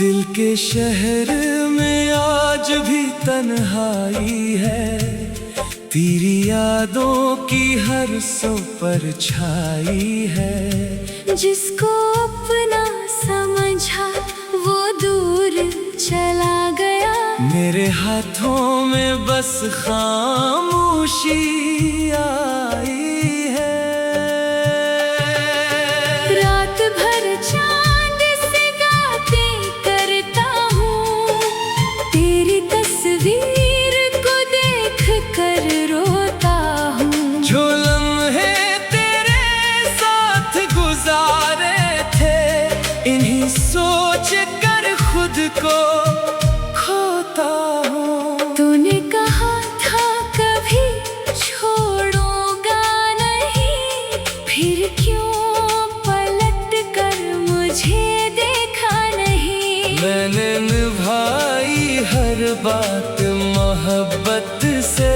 दिल के शहर में आज भी तन्हाई है, तेरी यादों की हर सौ पर छाई है। जिसको अपना समझा वो दूर चला गया, मेरे हाथों में बस खामोशी आई है। रात भर चांद से बातें करता हूँ, तेरी तस्वीर को देख कर रोता हूँ। जो लम्हे तेरे साथ गुजारे थे, इन्हीं सोच कर खुद को खोता हूँ। तूने कहा था कभी छोड़ूंगा नहीं, फिर क्यों पलट कर मुझे देखा नहीं। मैंने निभाई हर बात मोहब्बत से,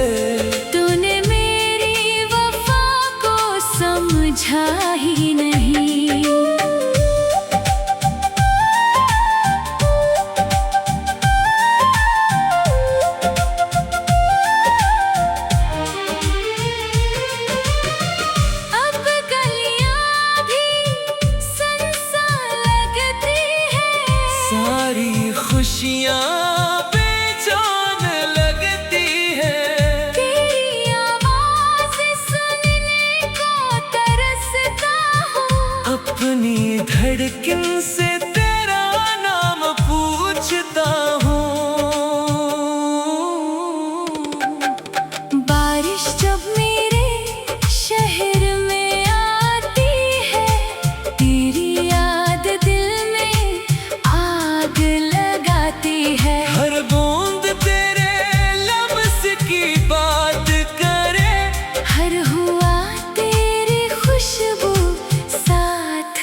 तूने मेरी वफा को समझा ही नहीं। अब गलियां भी सुनसान लगती हैं, सारी खुशियाँ बेजान लगती हैं। तेरी आवाज़ सुनने को तरसता हूँ। अपनी धड़कन से तेरा नाम पूछता हूँ। बारिश जब मेरे शहर में आती है, तेरी याद दिल में आग लगाती है। हर बूंद तेरे लफ्ज़ की बात करे, हर हुआ तेरी खुशबू साथ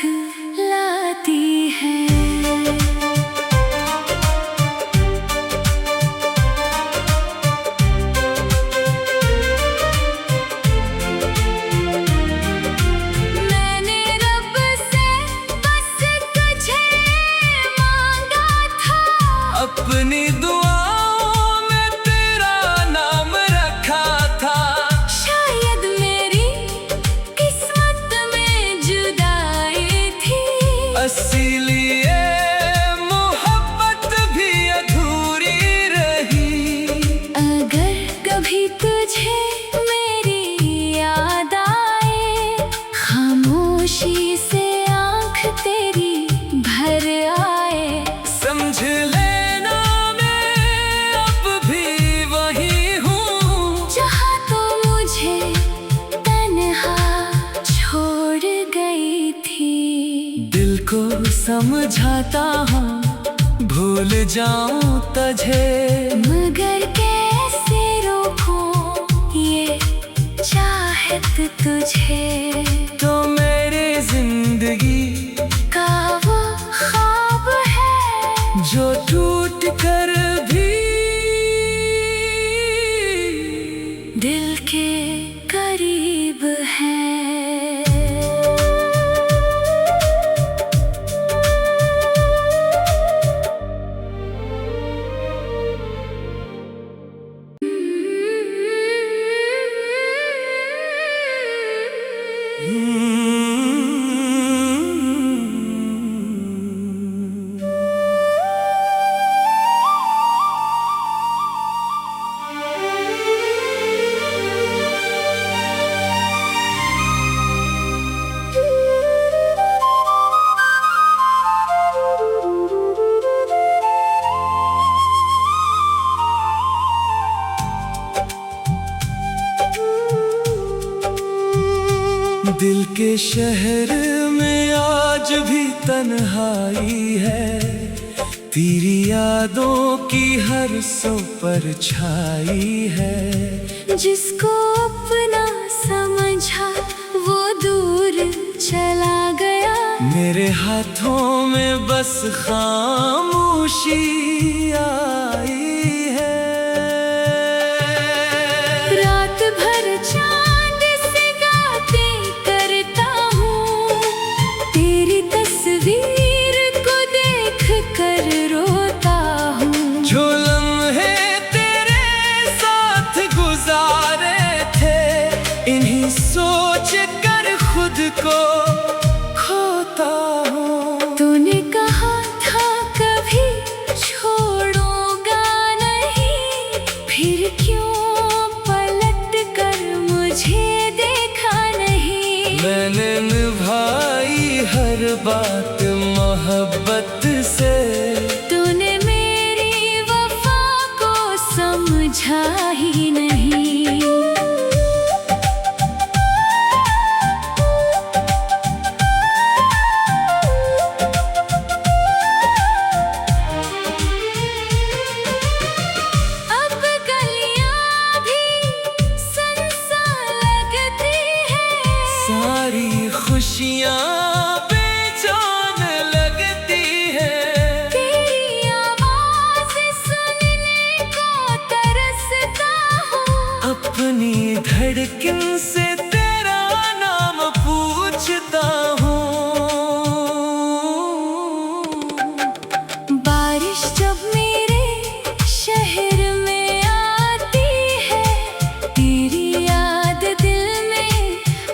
लाती है। मैंने रब से बस तुझे मांगा था, अपनी दुआओं में तेरा नाम रखा था। शायद मेरी किस्मत में जुदाई थी। इसीलिए मोहब्बत भी अधूरी रही। अगर कभी तुझे मेरी याद आए, खामोशी से आँख तेरी भर आए, समझ लेना मैं अब भी वही हूँ, जहाँ तो मुझे तन्हा छोड़ गई थी। दिल को समझाता हूँ भूल जाऊं तुझे। मगर कैसे रोकूं ये चाहत तुझे। तो मेरी जिंदगी का वो ख्वाब है जो टूट कर भी दिल के करीब है। दिल के शहर में आज भी तन्हाई है, तेरी यादों की हर सौ पर छाई है। जिसको अपना समझा वो दूर चला गया, मेरे हाथों में बस खामोशी आई है। रात भर चांद से बातें करता हूँ, तेरी तस्वीर को देख कर खोता हूँ। तूने कहा था कभी छोड़ूंगा नहीं, फिर क्यों पलट कर मुझे देखा नहीं। मैंने निभाई हर बात मोहब्बत से, तूने मेरी वफा को समझा ही नहीं। अब गलियां भी सुनसान लगती हैं, सारी खुशियाँ बेजान लगती हैं। तेरी आवाज़ सुनने को तरसता हूँ। अपनी धड़कन से तेरा नाम पूछता हूँ। बारिश जब मेरे शहर में आती है, तेरी याद दिल में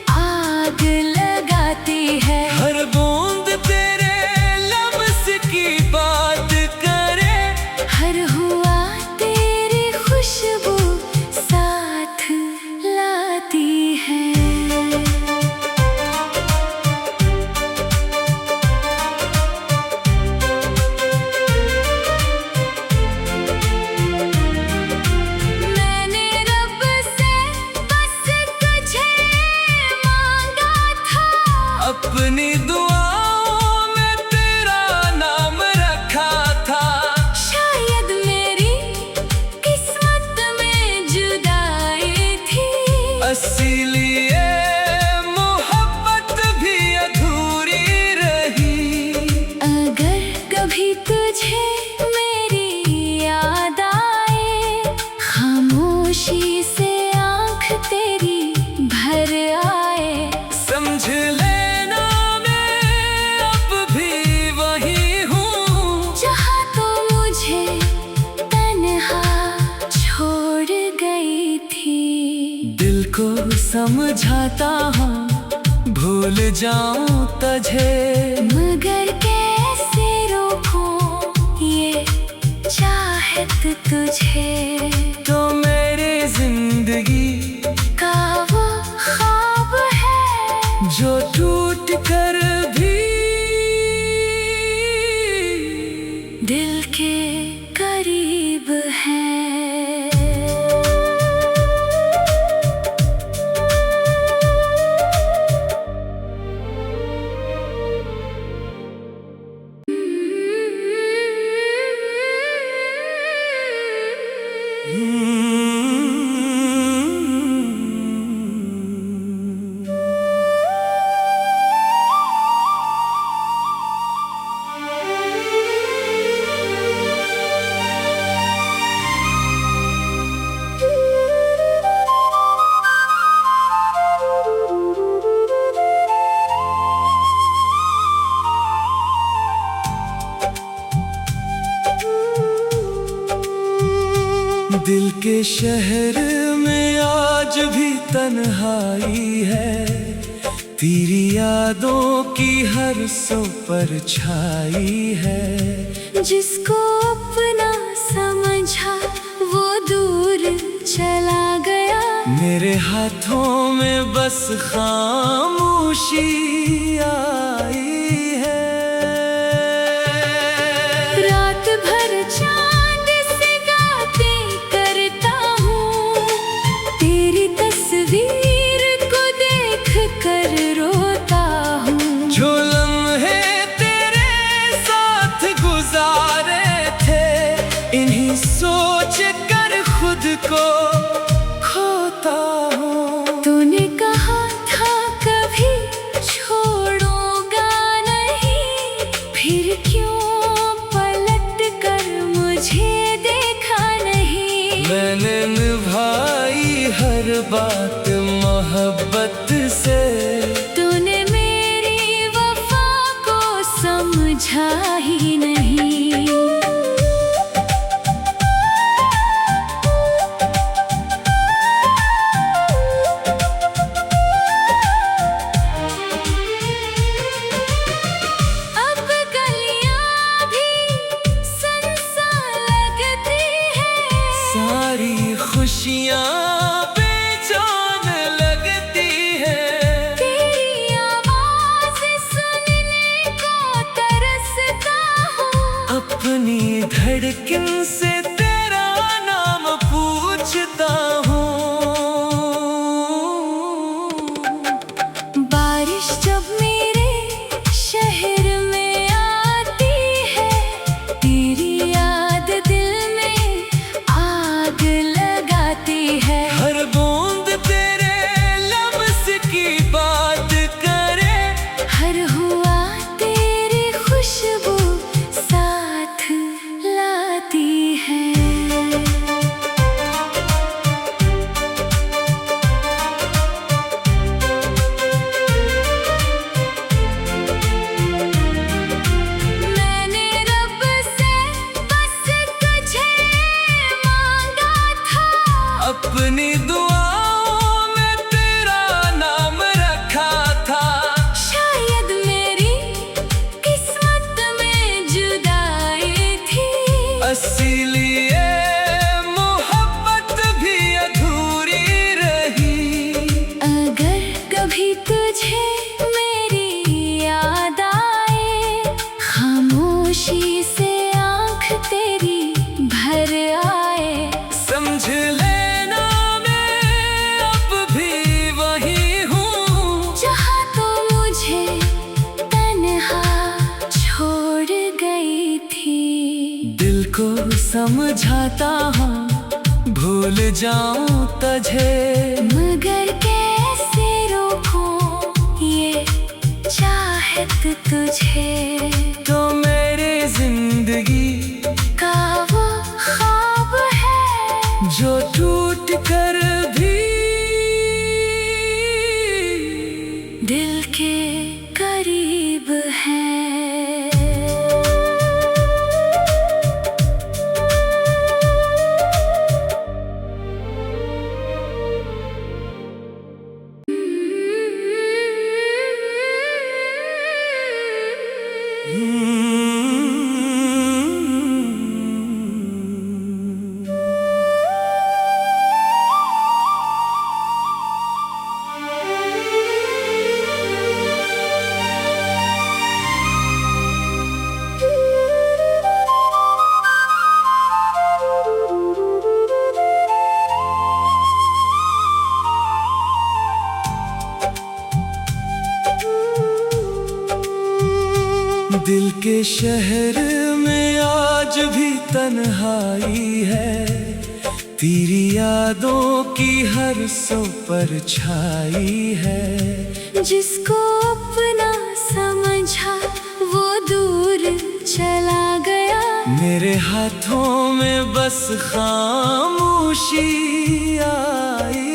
आग लगाती है। हर बूंद तेरे लफ्ज़ की बात करे, हर हुआ तेरी खुशबू साथ लाती है। मैंने रब से बस तुझे मांगा था, अपनी दुआओं में तेरा नाम रखा था। शायद मेरी किस्मत में जुदाई थी। इसीलिए मोहब्बत भी अधूरी रही। अगर कभी तुझे मेरी याद आए, खामोशी से आँख तेरी भर आए, समझ लेना मैं अब भी वही हूँ, जहाँ तो मुझे तन्हा छोड़ गई थी। दिल को समझाता हूँ भूल जाऊं तुझे। मगर कैसे रोकूं ये चाहत तुझे। तो मेरी जिंदगी का वो ख्वाब है जो टूट कर भी दिल के करीब है। दिल के शहर में आज भी तन्हाई है, तेरी यादों की हर सो पर छाई है। जिसको अपना समझा वो दूर चला गया, मेरे हाथों में बस खामोशी आई है। रात भर चांद से बातें करता हूँ, तेरी तस्वीर को देख कर रोता हूँ। जो लम्हे तेरे साथ गुजारे थे, इन्हीं सोच कर खुद को खोता हूँ। तूने कहा था कभी छोड़ूंगा धड़कन से तेरा नाम पूछता हूँ। बारिश जब मेरे शहर में आती है, तेरी याद दिल में आग लगाती है। हर बूंद तेरे लफ्ज़ की बात करे, हर हुआ तेरी खुशबू साथ लाती है। मैंने रब से बस तुझे मांगा था, अपनी दुआओं में तेरा नाम रखा था। शायद मेरी किस्मत में जुदाई थी, इसीलिए मोहब्बत भी अधूरी रही। अगर कभी तुझे मेरी याद आए, खामोशी से आँख तेरी भर आए, समझ लेना मैं अब भी वही हूँ, जहाँ तो मुझे तन्हा छोड़ गई थी। दिल को समझाता हूँ भूल जाऊं तुझे, मगर कैसे रोकूं ये चाहत तुझे। तो मेरी जिंदगी का वो ख्वाब है जो टूट कर भी दिल के करीब है। दिल के शहर में आज भी तन्हाई है, तेरी यादों की हर सो पर छाई है। जिसको अपना समझा वो दूर चला गया, मेरे हाथों में बस खामोशी आई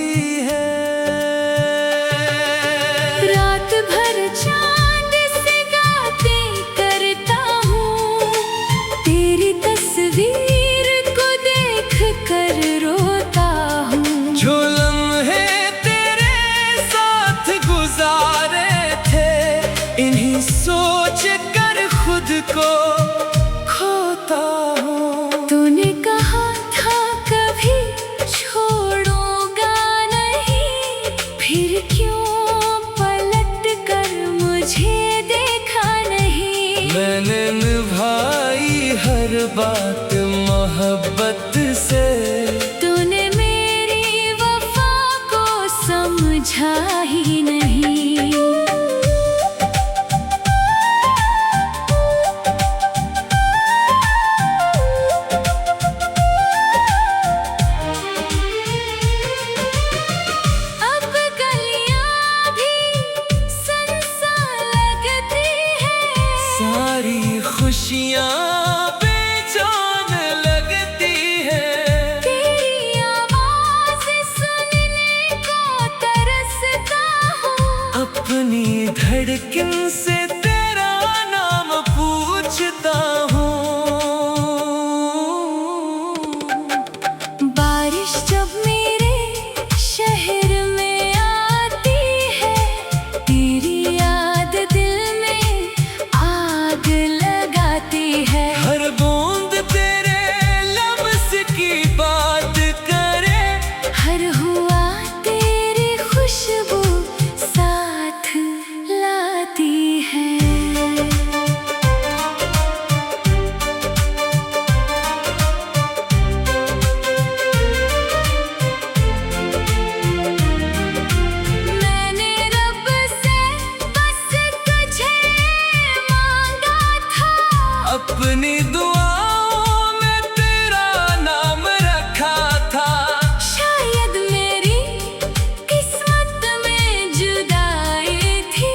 है। रात भर चांद से बातें करता हूँ, तेरी तस्वीर को देख कर रोता हूँ। जो लम्हे तेरे साथ गुजारे थे, इन्हीं सोच कर खुद को खोता हूँ। तूने कहा था कभी छोड़ूंगा नहीं, फिर क्यों पलट कर मुझे देखा नहीं। मैंने निभाई हर बात मोहब्बत से, तूने मेरी वफा को समझा ही नहीं। अब गलियां भी सुनसान लगती है, सारी खुशियाँ बेजान लगती है। तेरी आवाज़ सुनने को तरसता हूँ। अपनी धड़कन से तेरा नाम पूछता हूँ। बारिश जब मेरे शहर में आती है, तेरी याद दिल में आग लगाती है। हर बूंद तेरे लफ्ज़ की बात करे, हर हुआ तेरी खुशबू साथ लाती है। अपनी दुआओं में तेरा नाम रखा था। शायद मेरी किस्मत में जुदाई थी,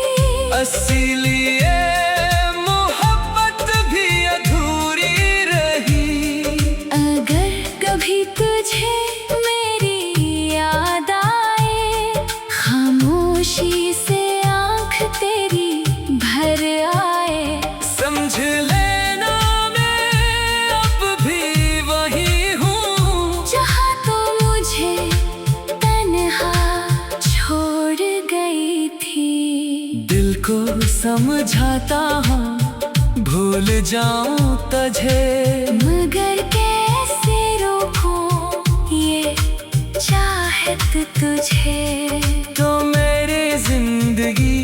इसीलिए मोहब्बत भी अधूरी रही। अगर कभी तुझे मेरी याद आए, खामोशी से आँख तेरी भर आए, समझ लेना मैं अब भी वही हूँ जहाँ तो मुझे तन्हा छोड़ गई थी। दिल को समझाता हूँ भूल जाऊं तुझे, मगर कैसे रोकूं ये चाहत तुझे। तो मेरी जिंदगी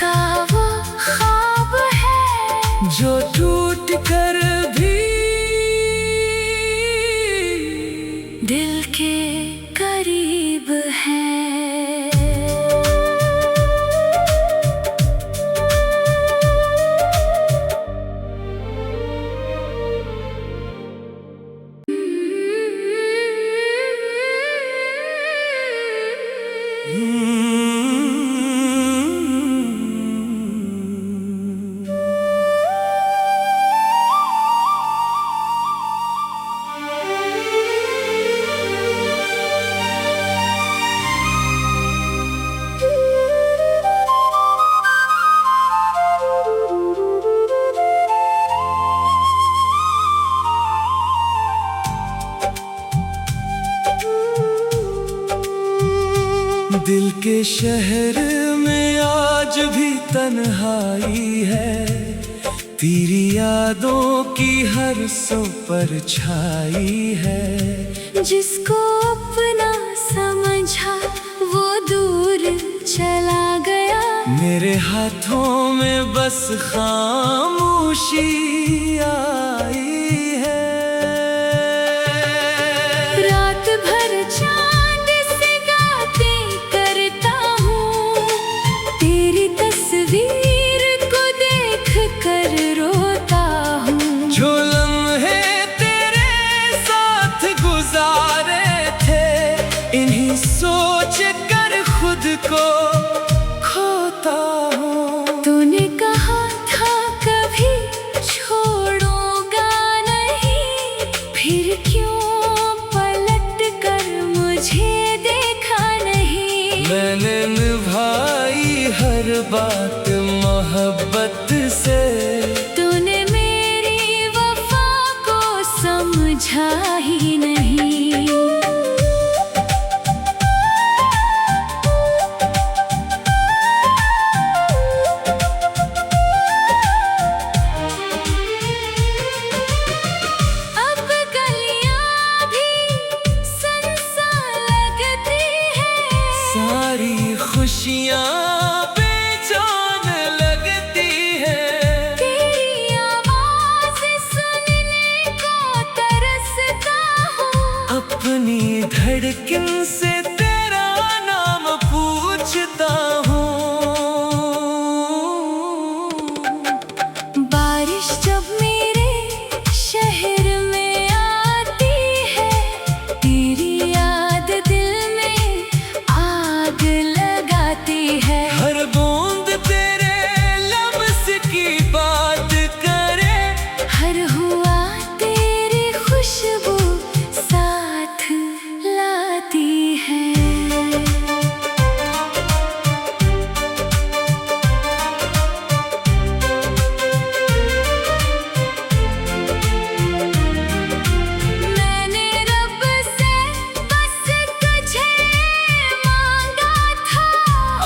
का वो ख्वाब है जो टूट कर भी दिल के करीब है। दिल के शहर में आज भी तन्हाई है, तेरी यादों की हर सो पर छाई है। जिसको अपना समझा वो दूर चला गया, मेरे हाथों में बस खामोशी आई है। रात भर चांद से बातें करता हूँ, तेरी तस्वीर को देख कर रोता हूँ। जो लम्हे तेरे साथ गुजारे थे, इन्हीं सोच कर खुद को खोता हूँ। तूने कहा था कभी छोड़ूंगा नहीं, फिर क्यों पलट कर मुझे देखा नहीं। मैंने निभाई हर बात मोहब्बत से, तूने मेरी वफा को समझा ही नहीं। अब गलियां भी सुनसान लगती हैं, सारी खुशियाँ बेजान लगती हैं। तेरी आवाज़ सुनने को तरसता हूँ। अपनी धड़कन से तेरा नाम पूछता हूँ। बारिश जब मेरे शहर में आती है, तेरी याद दिल में आग लगाती है। हर बूंद तेरे लफ्ज़ की बात करे, हर हुआ तेरी खुशबू साथ लाती है। मैंने रब से बस तुझे मांगा था,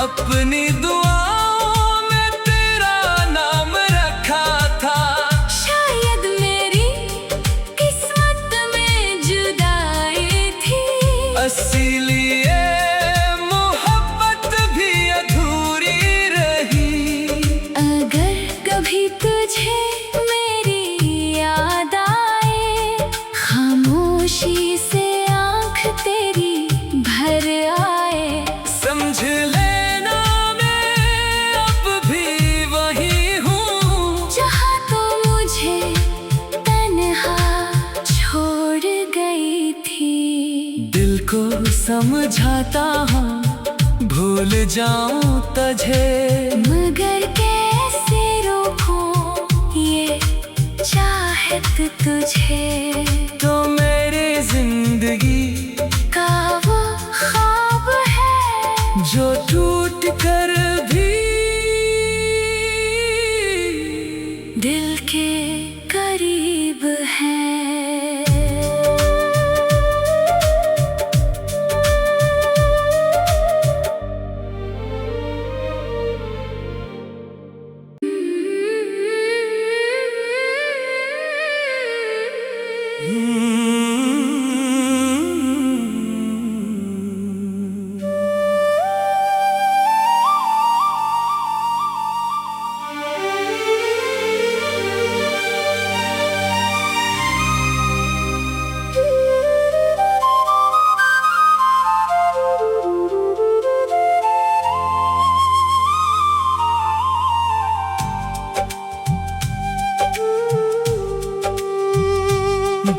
अपनी दुआओं में तेरा नाम रखा था। शायद मेरी किस्मत में जुदाई थी, इसीलिए मोहब्बत भी अधूरी रही। अगर कभी तुझे मेरी याद आए, खामोशी से आँख तेरी भर आए, समझ लेना मैं अब भी वही हूँ जहाँ तो मुझे समझाता हूँ भूल जाऊं तुझे, मगर कैसे रोकूं ये चाहत तुझे। तो मेरी जिंदगी का वो ख्वाब है जो टूट कर भी दिल के करीब है।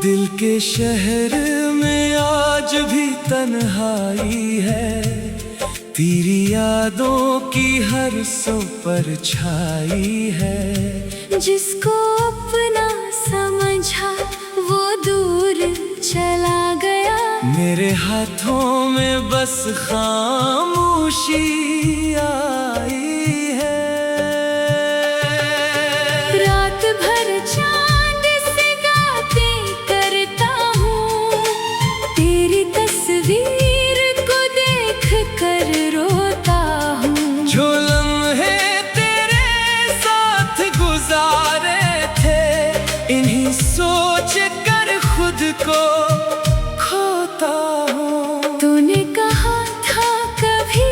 दिल के शहर में आज भी तन्हाई है, तेरी यादों की हर सो पर छाई है। जिसको अपना समझा वो दूर चला गया, मेरे हाथों में बस खामोशी आई है। रात भर चांद से बातें करता हूँ, तेरी तस्वीर को देख कर रोता हूँ। जो लम्हे तेरे साथ गुजारे थे, इन्हीं सोच कर खुद को खोता हूँ। तूने कहा था कभी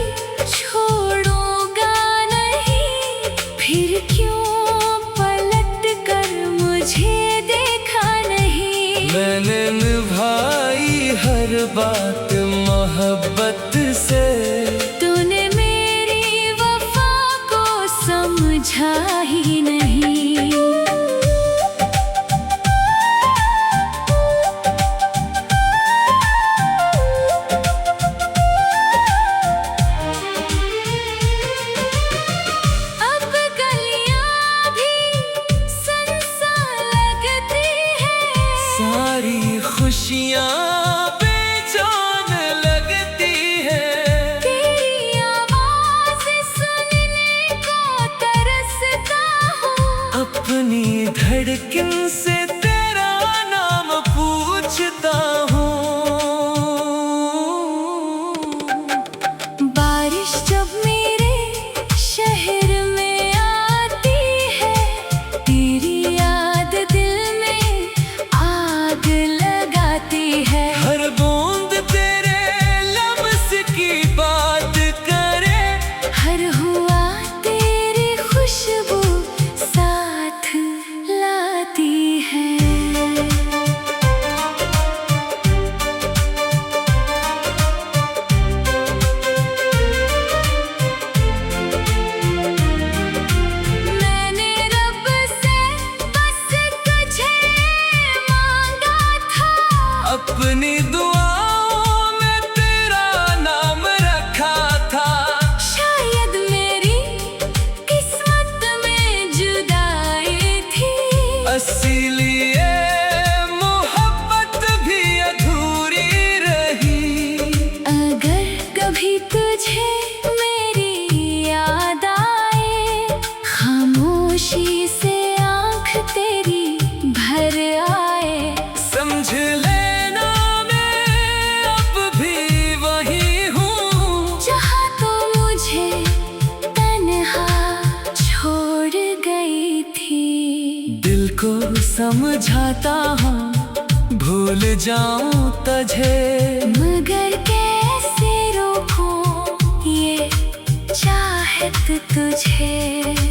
छोड़ूंगा नहीं, फिर क्यों पलट कर मुझे देखा नहीं। मैंने निभाई हर बात मोहब्बत से, तूने मेरी वफा को समझा ही नहीं। अब गलियां भी सुनसान लगती हैं, सारी खुशियाँ बेजान लगती हैं। तेरी आवाज़ सुनने को तरसता हूँ। अपनी धड़कन से तेरा नाम पूछता हूँ। बारिश जब मेरे शहर में आती है, तेरी याद दिल में आग लगाती है। हर बूंद तेरे लफ्ज़ की बात करे, हर हुआ तेरी खुशबू साथ लाती है। मैंने रब से बस तुझे मांगा था, अपनी दुआओं में तेरा नाम रखा था। शायद मेरी किस्मत में जुदाई थी। इसीलिए मोहब्बत भी अधूरी रही। अगर कभी तुझे मेरी याद आए, खामोशी से आँख तेरी भर आए, समझ लेना मैं अब भी वही हूँ, जहाँ तो मुझे तन्हा छोड़ गई थी। दिल को समझाता हूँ भूल जाऊं तुझे, मगर कैसे रोकूं ये चाहत तुझे।